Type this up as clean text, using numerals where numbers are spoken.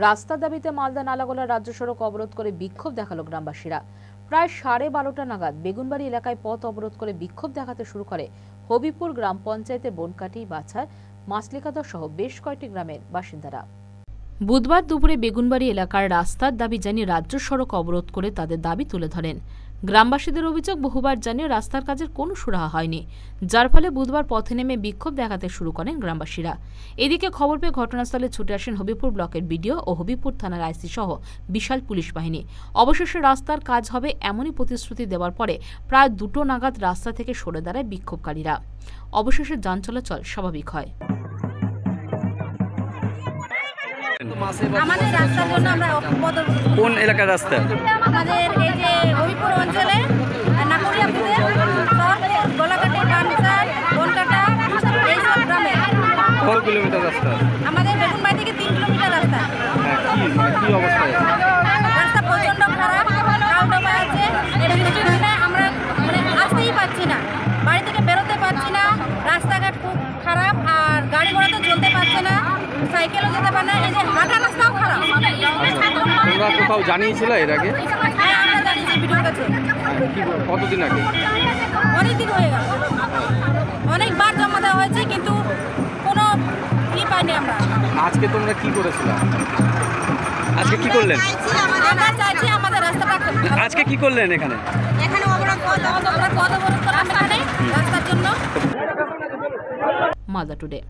রাস্তার দাবিতে মালদা নালাগোলা রাজ্য সড়ক অবরোধ করে বিক্ষোভ দেখালো গ্রামবাসীরা। প্রায় 12:30 নাগাদ বেগুনবাড়ি এলাকায় পথ অবরোধ করে বিক্ষোভ দেখাতে শুরু করে হবিপুর গ্রাম পঞ্চায়েতের বনকাটি, বাছার, মাসলিকাদহ সহ বেশ কয়েকটি গ্রামের বাসিন্দারা। বুধবার দুপুরে বেগুনবাড়ি এলাকার রাস্তার দাবি জানিয়ে রাজ্য সড়ক অবরোধ করে তাদের দাবি তুলে ধরেন। গ্রামবাসীদের অভিযোগ, বহুবার জানিয়ে রাস্তার কাজের কোনো সুরাহা হয়নি, যার ফলে বুধবার পথে নেমে বিক্ষোভ দেখাতে শুরু করেন গ্রামবাসীরা। এদিকে খবর পেয়ে ঘটনাস্থলে ছুটে আসেন হবিপুর ব্লকের বিডিও ও হবিপুর থানার আইসি সহ বিশাল পুলিশ বাহিনী। অবশেষে রাস্তার কাজ হবে এমনই প্রতিশ্রুতি দেওয়ার পরে প্রায় 2টো নাগাদ রাস্তা থেকে সরে দাঁড়ায় বিক্ষোভকারীরা। অবশেষে যান চলাচল স্বাভাবিক হয়। আমাদের রাস্তার জন্য আমরা কোন এলাকার রাস্তা? আমাদের এই যে হবিপুর অঞ্চলে নাকুরিয়াপুরে গোলাকাটি, পানসার, বনকাটা এইসব গ্রামে। কত কিলোমিটার রাস্তা? আমাদের বেগুনবাড়ি থেকে 3 কিলোমিটার রাস্তা। কি অবস্থা? রাস্তা প্রচন্ড খারাপ, কালডোবা আছে। এর বৃষ্টির আমরা আসতেই পাচ্ছি না, বাড়ি থেকে বেরোতে পারছি না। রাস্তাঘাট খুব খারাপ, আর গাড়ি ঘোড়া তো চলতে পারছে না, সাইকেলও যেতে পারে না। এই যে হাঁটা রাস্তাও খারাপ। তোমরা কোথাও জানিয়েছিলে এর আগে? হ্যাঁ, আমরা জানিয়েছি ভিডিওর কাছে। কতদিন আগে? অনেকদিন হয়ে গেল, অনেকবার জমা দেওয়া হয়েছে, কিন্তু কোনো পাইনি আমরা। আজকে তোমরা কি করেছিলে? আজকে কি করলেন? আমরা চাইছি আমাদের রাস্তাটা। আজকে কি করলেন এখানে? এখানে আমরা পথ অবরোধ করলাম এখানে রাস্তার জন্য। মালদা টুডে।